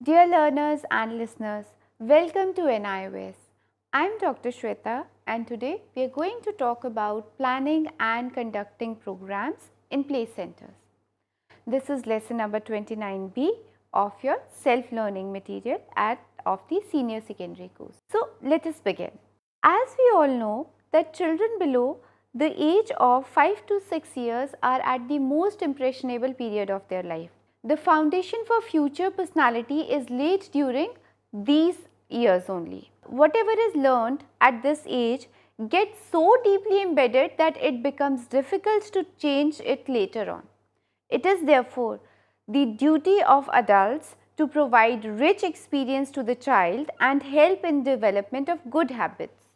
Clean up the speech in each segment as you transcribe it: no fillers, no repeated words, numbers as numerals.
Dear learners and listeners, welcome to NIOS. I am Dr. Shweta and today we are going to talk about planning and conducting programs in play centers. This is lesson number 29B of your self-learning material of the senior secondary course. So let us begin. As we all know that children below the age of 5 to 6 years are at the most impressionable period of their life. The foundation for future personality is laid during these years only. Whatever is learned at this age gets so deeply embedded that it becomes difficult to change it later on. It is therefore the duty of adults to provide rich experience to the child and help in development of good habits,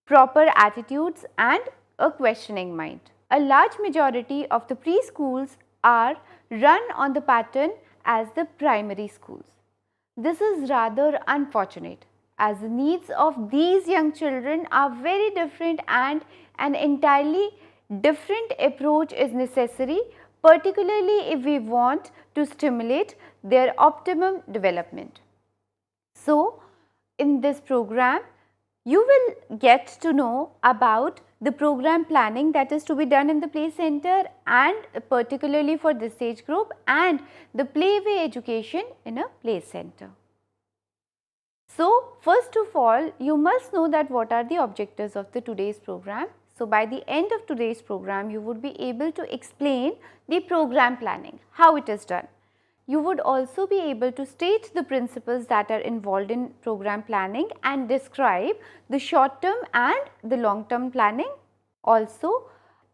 proper attitudes and a questioning mind. A large majority of the preschools are run on the pattern as the primary schools. This is rather unfortunate as the needs of these young children are very different and an entirely different approach is necessary, particularly if we want to stimulate their optimum development. So, in this program, you will get to know about the program planning that is to be done in the play center and particularly for this age group and the playway education in a play center. So, first of all, you must know that what are the objectives of the today's program. So, by the end of today's program, you would be able to explain the program planning, how it is done. You would also be able to state the principles that are involved in program planning and describe the short term and the long term planning. Also,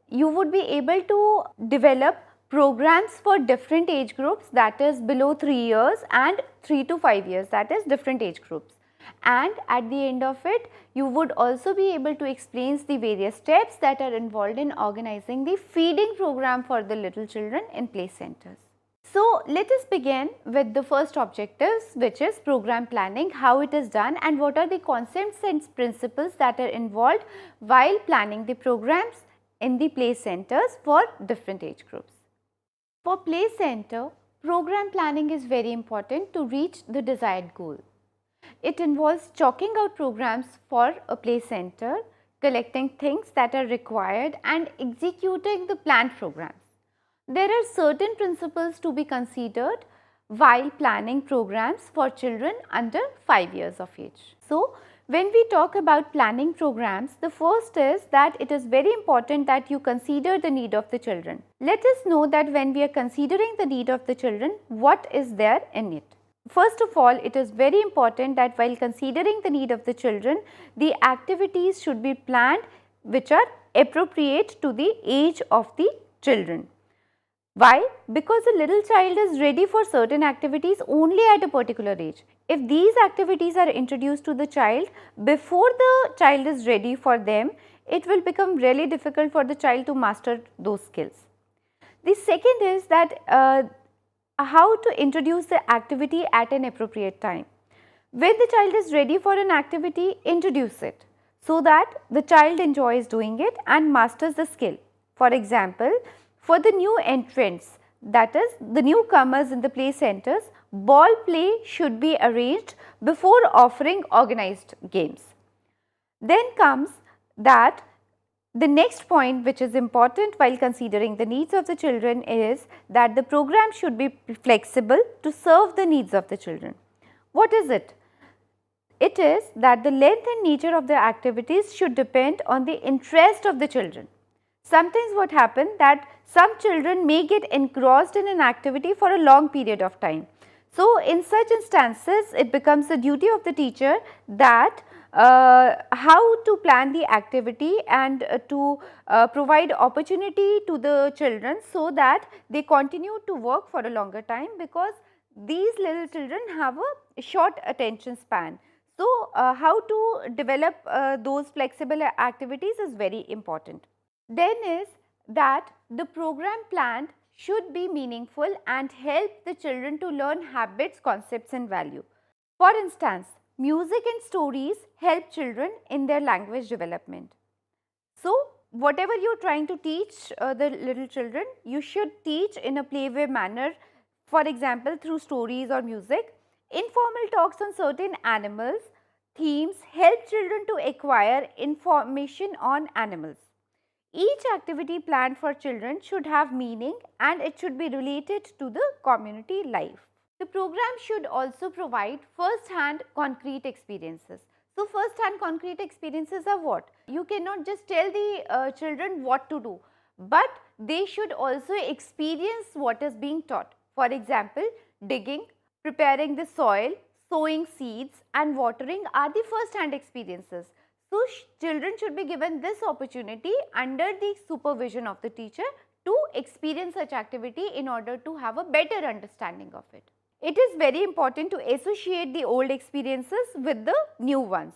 you would be able to develop programs for different age groups, that is below 3 years and 3 to 5 years, that is different age groups. And at the end of it, you would also be able to explain the various steps that are involved in organizing the feeding program for the little children in play centers. So, let us begin with the first objectives, which is program planning, how it is done and what are the concepts and principles that are involved while planning the programs in the play centers for different age groups. For play center, program planning is very important to reach the desired goal. It involves chalking out programs for a play center, collecting things that are required and executing the planned programs. There are certain principles to be considered while planning programs for children under 5 years of age. So, when we talk about planning programs, the first is that it is very important that you consider the need of the children. Let us know that when we are considering the need of the children, what is there in it. First of all, it is very important that while considering the need of the children, the activities should be planned which are appropriate to the age of the children. Why? Because a little child is ready for certain activities only at a particular age. If these activities are introduced to the child before the child is ready for them, it will become really difficult for the child to master those skills. The second is that how to introduce the activity at an appropriate time. When the child is ready for an activity, introduce it so that the child enjoys doing it and masters the skill. For example, for the new entrants, that is the newcomers in the play centers, ball play should be arranged before offering organized games. Then comes that the next point which is important while considering the needs of the children is that the program should be flexible to serve the needs of the children. What is it? It is that the length and nature of the activities should depend on the interest of the children. Sometimes what happens that some children may get engrossed in an activity for a long period of time. So, in such instances, it becomes the duty of the teacher that how to plan the activity and to provide opportunity to the children so that they continue to work for a longer time, because these little children have a short attention span. So, how to develop those flexible activities is very important. Then is that the program planned should be meaningful and help the children to learn habits, concepts and value. For instance, music and stories help children in their language development. So, whatever you are trying to teach the little children, you should teach in a playway manner, for example, through stories or music. Informal talks on certain animals, themes help children to acquire information on animals. Each activity planned for children should have meaning and it should be related to the community life. The program should also provide first-hand concrete experiences. So, first-hand concrete experiences are what? You cannot just tell the children what to do, but they should also experience what is being taught. For example, digging, preparing the soil, sowing seeds and watering are the first-hand experiences. So, children should be given this opportunity under the supervision of the teacher to experience such activity in order to have a better understanding of it. It is very important to associate the old experiences with the new ones.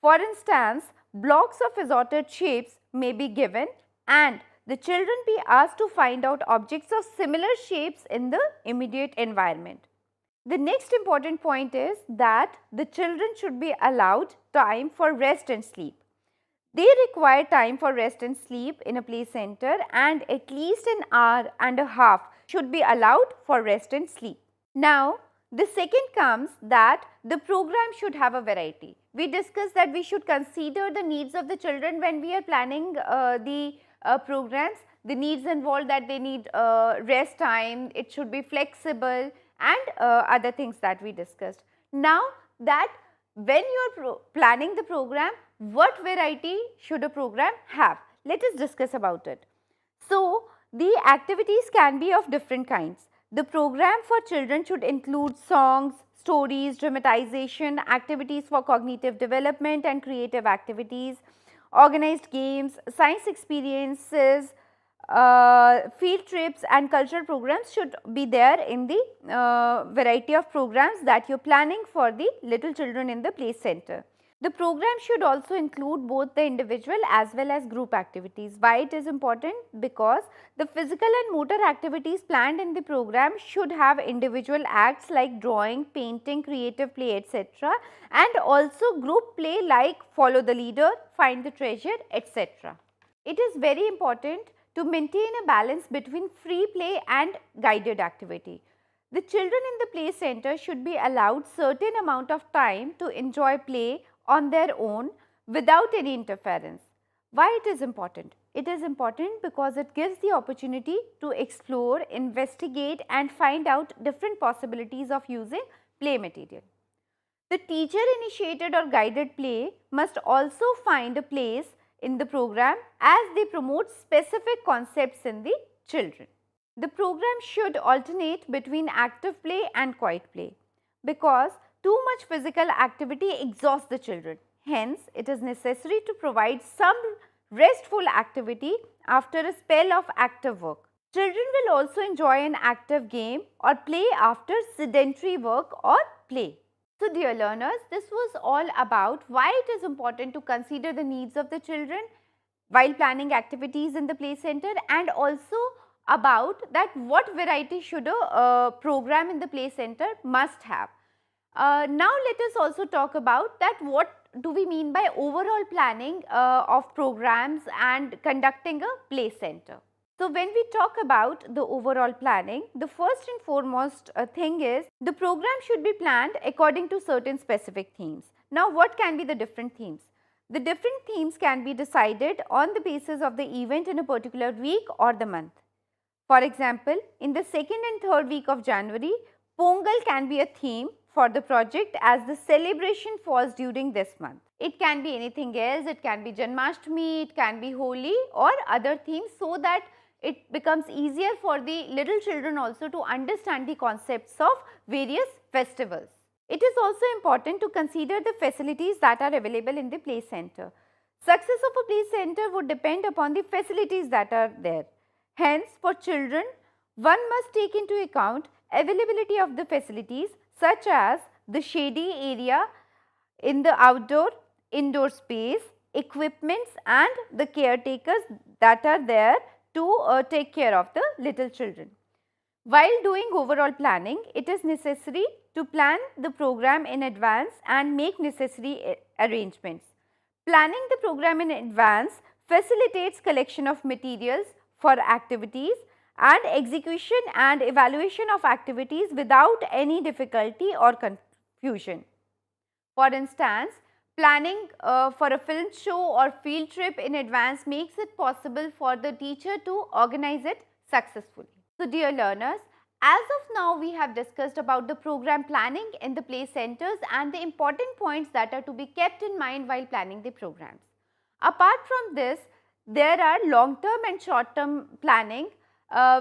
For instance, blocks of assorted shapes may be given and the children be asked to find out objects of similar shapes in the immediate environment. The next important point is that the children should be allowed time for rest and sleep. They require time for rest and sleep in a play center and at least an hour and a half should be allowed for rest and sleep. Now, the second comes that the program should have a variety. We discussed that we should consider the needs of the children when we are planning the programs. The needs involved that they need rest time, it should be flexible and other things that we discussed. Now, that when you are planning the program, what variety should a program have? Let us discuss about it. So, the activities can be of different kinds. The program for children should include songs, stories, dramatization, activities for cognitive development and creative activities, organized games, science experiences, field trips and cultural programs should be there in the variety of programs that you are planning for the little children in the play center. The program should also include both the individual as well as group activities. Why it is important? Because the physical and motor activities planned in the program should have individual acts like drawing, painting, creative play, etc. and also group play like follow the leader, find the treasure, etc. It is very important to maintain a balance between free play and guided activity. The children in the play center should be allowed certain amount of time to enjoy play on their own without any interference. Why it is important? It is important because it gives the opportunity to explore, investigate and find out different possibilities of using play material. The teacher initiated or guided play must also find a place in the program as they promote specific concepts in the children. The program should alternate between active play and quiet play because too much physical activity exhausts the children. Hence, it is necessary to provide some restful activity after a spell of active work. Children will also enjoy an active game or play after sedentary work or play. So, dear learners, this was all about why it is important to consider the needs of the children while planning activities in the play center and also about that what variety should a program in the play center must have. Now, let us also talk about that what do we mean by overall planning of programs and conducting a play center. So, when we talk about the overall planning, the first and foremost thing is the program should be planned according to certain specific themes. Now, what can be the different themes? The different themes can be decided on the basis of the event in a particular week or the month. For example, in the second and third week of January, Pongal can be a theme for the project as the celebration falls during this month. It can be anything else, it can be Janmashtami, it can be Holi or other themes so that it becomes easier for the little children also to understand the concepts of various festivals. It is also important to consider the facilities that are available in the play center. Success of a play center would depend upon the facilities that are there. Hence, for children, one must take into account availability of the facilities such as the shady area in the indoor space, equipments and the caretakers that are there to take care of the little children. While doing overall planning, it is necessary to plan the program in advance and make necessary arrangements. Planning the program in advance facilitates collection of materials for activities and execution and evaluation of activities without any difficulty or fusion. For instance, planning for a film show or field trip in advance makes it possible for the teacher to organize it successfully. So, dear learners, as of now we have discussed about the program planning in the play centers and the important points that are to be kept in mind while planning the programs. Apart from this, there are long-term and short-term planning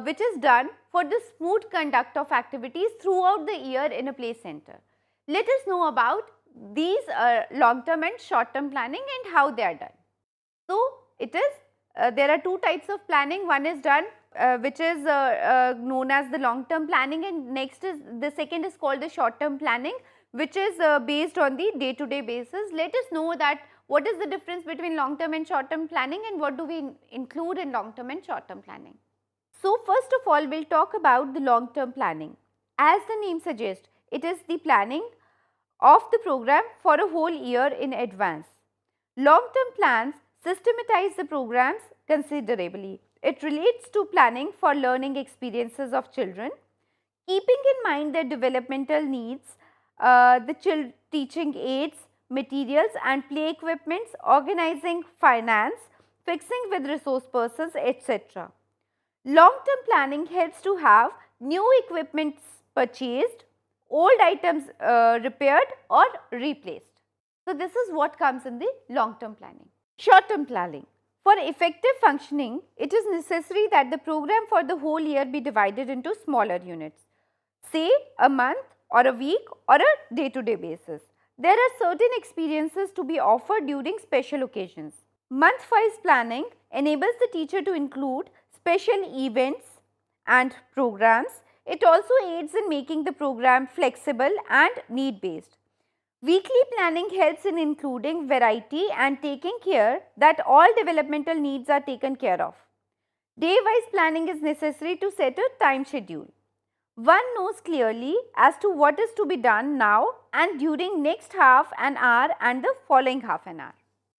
which is done for the smooth conduct of activities throughout the year in a play center. Let us know about these long-term and short-term planning and how they are done. So, it is there are two types of planning. One is done which is known as the long-term planning, and next is the second is called the short-term planning, which is based on the day-to-day basis. Let us know that what is the difference between long-term and short-term planning and what do we include in long-term and short-term planning. So, first of all, we will talk about the long-term planning. As the name suggests, it is the planning of the program for a whole year in advance. Long-term plans systematize the programs considerably. It relates to planning for learning experiences of children, keeping in mind their developmental needs, the teaching aids, materials and play equipments, organizing finance, fixing with resource persons, etc. Long-term planning helps to have new equipment purchased, old items repaired or replaced. So, this is what comes in the long-term planning. Short-term planning. For effective functioning, it is necessary that the program for the whole year be divided into smaller units, say a month or a week or a day-to-day basis. There are certain experiences to be offered during special occasions. Month-wise planning enables the teacher to include special events and programs. It also aids in making the program flexible and need-based. Weekly planning helps in including variety and taking care that all developmental needs are taken care of. Day-wise planning is necessary to set a time schedule. One knows clearly as to what is to be done now and during next half an hour and the following half an hour.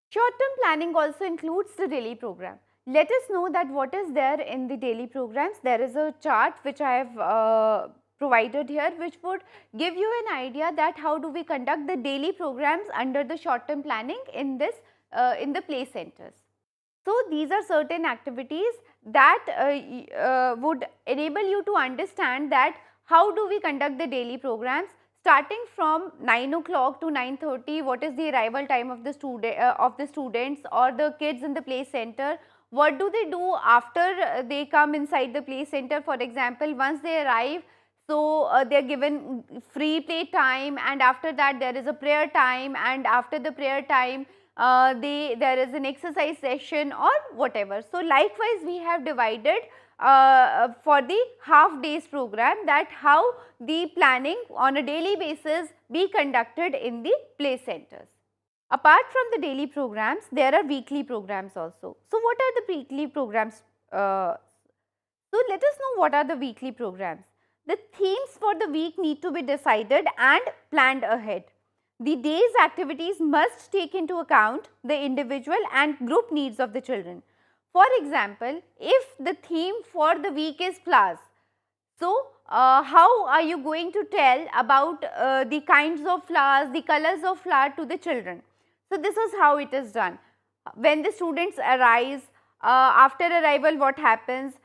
Short-term planning also includes the daily program. Let us know that what is there in the daily programs. There is a chart which I have provided here, which would give you an idea that how do we conduct the daily programs under the short-term planning in this in the play centers. So, these are certain activities that would enable you to understand that how do we conduct the daily programs starting from 9 o'clock to 9:30. What is the arrival time of the students or the kids in the play center? What do they do after they come inside the play center? For example, once they arrive, so they are given free play time, and after that there is a prayer time, and after the prayer time there is an exercise session or whatever. So, likewise we have divided for the half days program that how the planning on a daily basis be conducted in the play centers. Apart from the daily programs, there are weekly programs also. So, what are the weekly programs? So, let us know what are the weekly programs. The themes for the week need to be decided and planned ahead. The day's activities must take into account the individual and group needs of the children. For example, if the theme for the week is flowers, so how are you going to tell about the kinds of flowers, the colors of flower to the children? So, this is how it is done. When the students arise, after arrival what happens?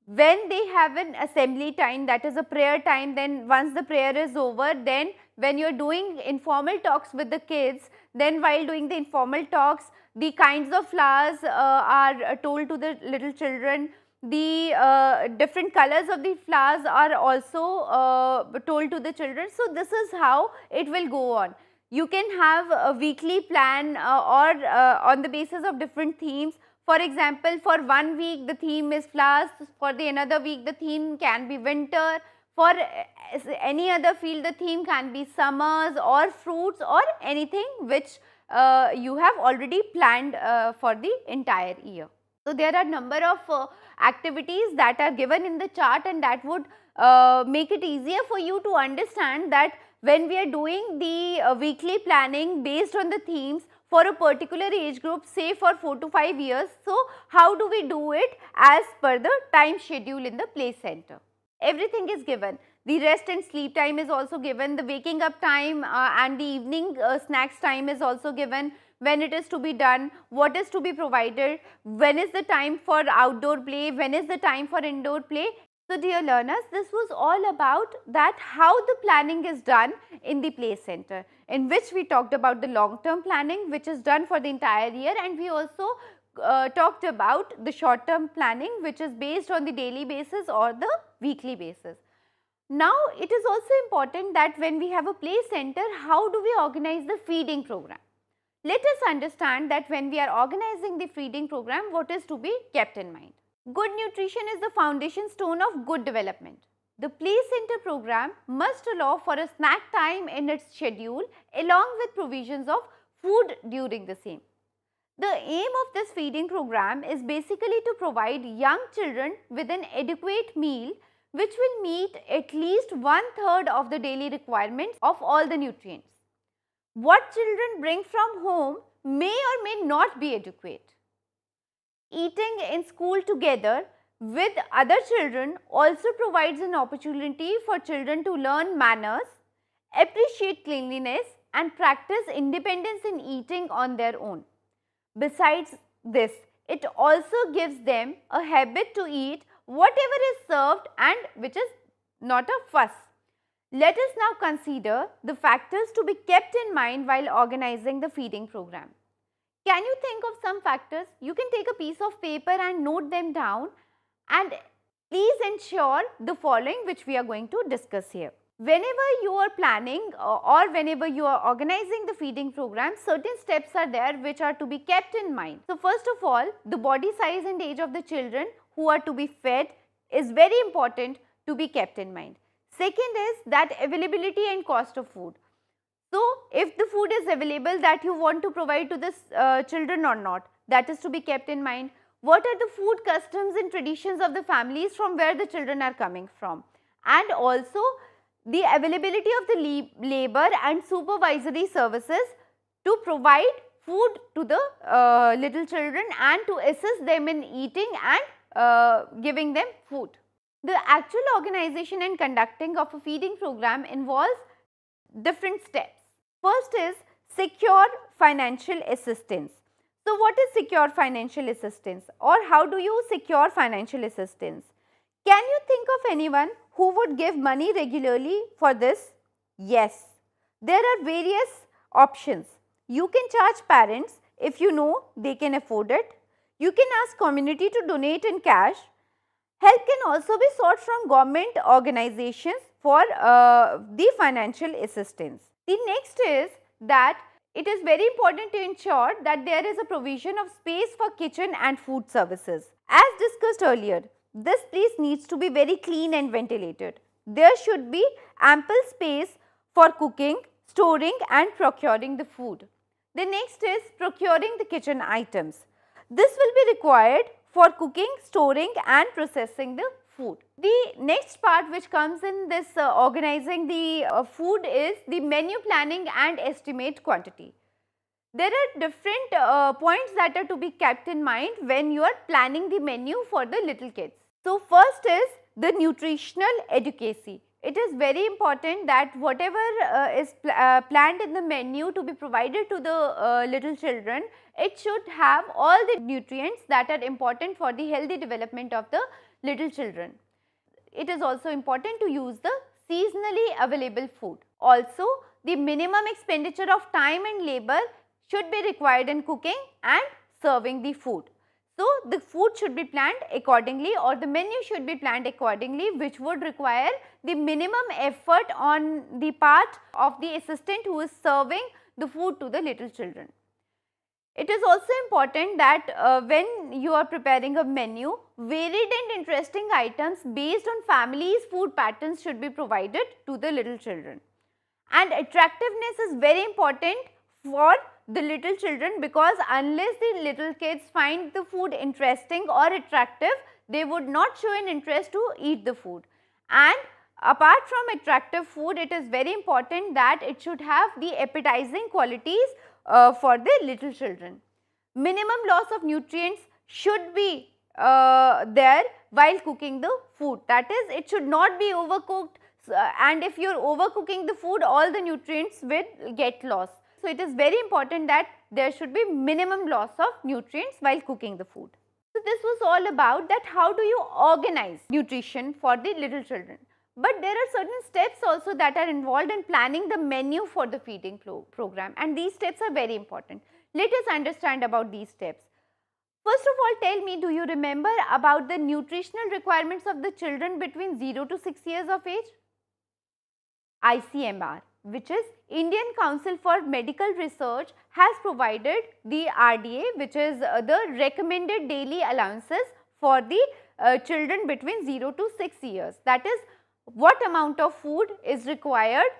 When they have an assembly time, that is a prayer time, then once the prayer is over, then when you are doing informal talks with the kids, then while doing the informal talks, the kinds of flowers are told to the little children. The different colors of the flowers are also told to the children. So, this is how it will go on. You can have a weekly plan or on the basis of different themes. For example, for one week the theme is flowers, for the another week the theme can be winter, for any other field the theme can be summers or fruits or anything which you have already planned for the entire year. So, there are number of activities that are given in the chart, and that would make it easier for you to understand that when we are doing the weekly planning based on the themes for a particular age group, say for 4 to 5 years. So, how do we do it as per the time schedule in the play center? everything is given. The rest and sleep time is also given, the waking up time and the evening snacks time is also given, when it is to be done, what is to be provided, when is the time for outdoor play, when is the time for indoor play. So dear learners, this was all about that how the planning is done in the play center, in which we talked about the long term planning which is done for the entire year, and we also talked about the short term planning which is based on the daily basis or the weekly basis. Now it is also important that when we have a play center, how do we organize the feeding program? Let us understand that when we are organizing the feeding program, what is to be kept in mind. Good nutrition is the foundation stone of good development. The play center program must allow for a snack time in its schedule along with provisions of food during the same. The aim of this feeding program is basically to provide young children with an adequate meal which will meet at least 1/3 of the daily requirements of all the nutrients. What children bring from home may or may not be adequate. Eating in school together with other children also provides an opportunity for children to learn manners, appreciate cleanliness and practice independence in eating on their own. Besides this, it also gives them a habit to eat whatever is served and which is not a fuss. Let us now consider the factors to be kept in mind while organizing the feeding program. Can you think of some factors? You can take a piece of paper and note them down, and please ensure the following which we are going to discuss here. Whenever you are planning or whenever you are organizing the feeding program, certain steps are there which are to be kept in mind. So first of all, the body size and age of the children who are to be fed is very important to be kept in mind. Second is that availability and cost of food. So if the food is available that you want to provide to the children or not, that is to be kept in mind. What are the food customs and traditions of the families from where the children are coming from, and also the availability of the labor and supervisory services to provide food to the little children and to assist them in eating and giving them food. The actual organization and conducting of a feeding program involves different steps. First is secure financial assistance. So what is secure financial assistance, or how do you secure financial assistance? Can you think of anyone who would give money regularly for this? Yes, there are various options. You can charge parents if you know they can afford it. You can ask community to donate in cash. Help can also be sought from government organizations for the financial assistance. The next is that it is very important to ensure that there is a provision of space for kitchen and food services. As discussed earlier, this place needs to be very clean and ventilated. There should be ample space for cooking, storing and procuring the food. The next is procuring the kitchen items. This will be required for cooking, storing and processing the food. The next part which comes in this organizing the food is the menu planning and estimate quantity. There are different points that are to be kept in mind when you are planning the menu for the little kids. So first is the nutritional adequacy. It is very important that whatever is planned in the menu to be provided to the little children, it should have all the nutrients that are important for the healthy development of the little children. It is also important to use the seasonally available food. Also, the minimum expenditure of time and labor should be required in cooking and serving the food. So, the food should be planned accordingly, or the menu should be planned accordingly, which would require the minimum effort on the part of the assistant who is serving the food to the little children. It is also important that when you are preparing a menu, varied and interesting items based on families' food patterns should be provided to the little children. And attractiveness is very important for the little children, because unless the little kids find the food interesting or attractive, they would not show an interest to eat the food. And apart from attractive food, it is very important that it should have the appetizing qualities for the little children. Minimum loss of nutrients should be there, while cooking the food. That is, it should not be overcooked, and if you are overcooking the food, all the nutrients will get lost. So, it is very important that there should be minimum loss of nutrients while cooking the food. So, this was all about that how do you organize nutrition for the little children. But there are certain steps also that are involved in planning the menu for the feeding program, and these steps are very important. Let us understand about these steps. First of all, tell me, do you remember about the nutritional requirements of the children between 0 to 6 years of age? ICMR, which is Indian Council for Medical Research, has provided the RDA, which is the recommended daily allowances for the children between 0 to 6 years. That is, what amount of food is required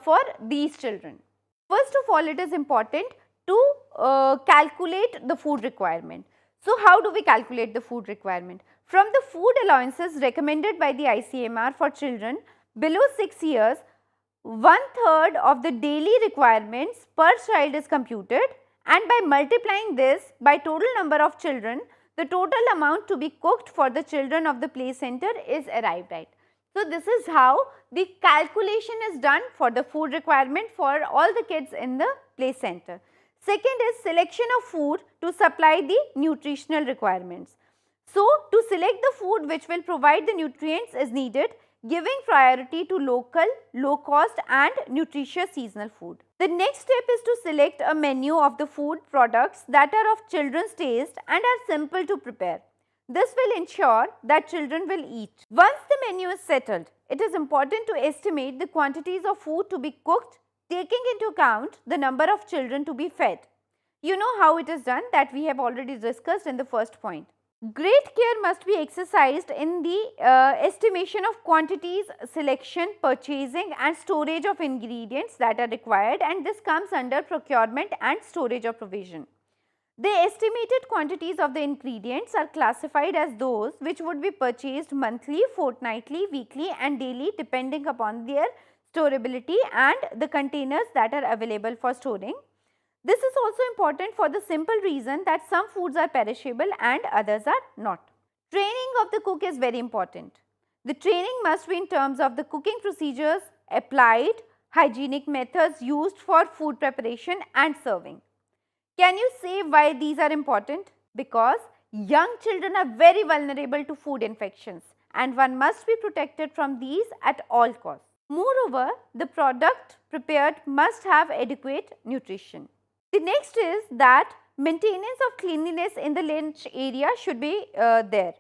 for these children. First of all, it is important to calculate the food requirement. So, how do we calculate the food requirement? From the food allowances recommended by the ICMR for children below 6 years, 1/3 of the daily requirements per child is computed, and by multiplying this by total number of children, the total amount to be cooked for the children of the play center is arrived at. So, this is how the calculation is done for the food requirement for all the kids in the play center. Second is selection of food to supply the nutritional requirements. So, to select the food which will provide the nutrients is needed, giving priority to local, low cost and nutritious seasonal food. The next step is to select a menu of the food products that are of children's taste and are simple to prepare. This will ensure that children will eat. Once the menu is settled, it is important to estimate the quantities of food to be cooked, taking into account the number of children to be fed. You know how it is done, that we have already discussed in the first point. Great care must be exercised in the estimation of quantities, selection, purchasing and storage of ingredients that are required, and this comes under procurement and storage of provision. The estimated quantities of the ingredients are classified as those which would be purchased monthly, fortnightly, weekly and daily depending upon their storability and the containers that are available for storing. This is also important for the simple reason that some foods are perishable and others are not. Training of the cook is very important. The training must be in terms of the cooking procedures, applied, hygienic methods used for food preparation and serving. Can you say why these are important? Because young children are very vulnerable to food infections and one must be protected from these at all costs. Moreover, the product prepared must have adequate nutrition. The next is that maintenance of cleanliness in the lunch area should be there.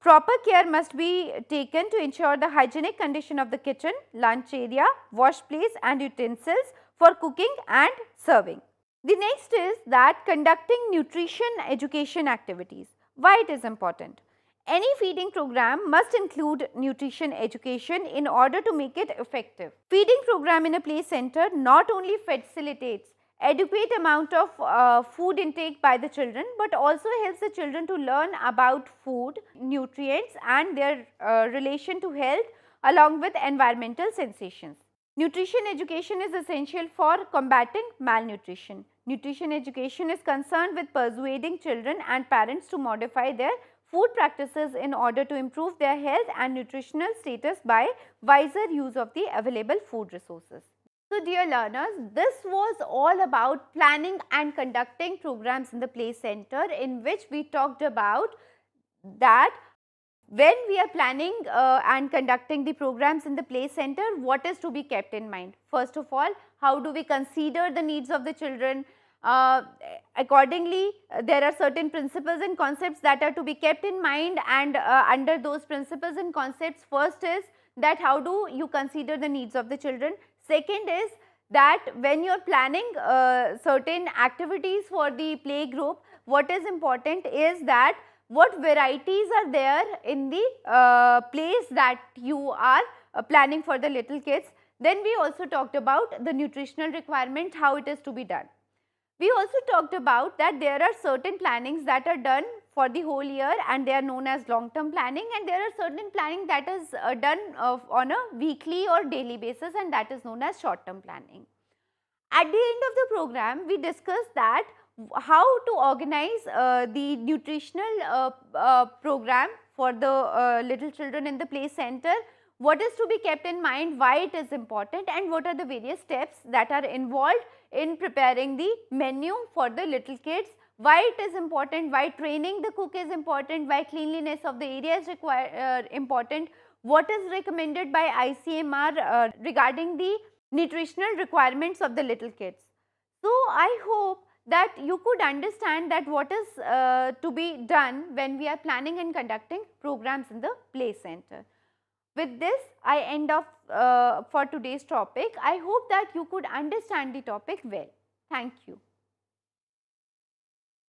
Proper care must be taken to ensure the hygienic condition of the kitchen, lunch area, wash place and utensils for cooking and serving. The next is that conducting nutrition education activities. Why it is important? Any feeding program must include nutrition education in order to make it effective. Feeding program in a play center not only facilitates adequate amount of food intake by the children, but also helps the children to learn about food, nutrients and their relation to health along with environmental sensations. Nutrition education is essential for combating malnutrition. Nutrition education is concerned with persuading children and parents to modify their food practices in order to improve their health and nutritional status by wiser use of the available food resources. So, dear learners, this was all about planning and conducting programs in the play center, in which we talked about that when we are planning and conducting the programs in the play center, what is to be kept in mind? First of all, how do we consider the needs of the children? Accordingly, there are certain principles and concepts that are to be kept in mind, and under those principles and concepts, first is that how do you consider the needs of the children. Second is that when you are planning certain activities for the play group, what is important is that what varieties are there in the plays that you are planning for the little kids. Then we also talked about the nutritional requirement, how it is to be done. We also talked about that there are certain plannings that are done for the whole year and they are known as long term planning, and there are certain planning that is done on a weekly or daily basis, and that is known as short term planning. At the end of the program, we discussed that how to organize the nutritional program for the little children in the play center, what is to be kept in mind, why it is important, and what are the various steps that are involved in preparing the menu for the little kids, why it is important, why training the cook is important, why cleanliness of the area is important, what is recommended by ICMR regarding the nutritional requirements of the little kids. So, I hope that you could understand that what is to be done when we are planning and conducting programs in the play center. With this, I end off for today's topic. I hope that you could understand the topic well. Thank you.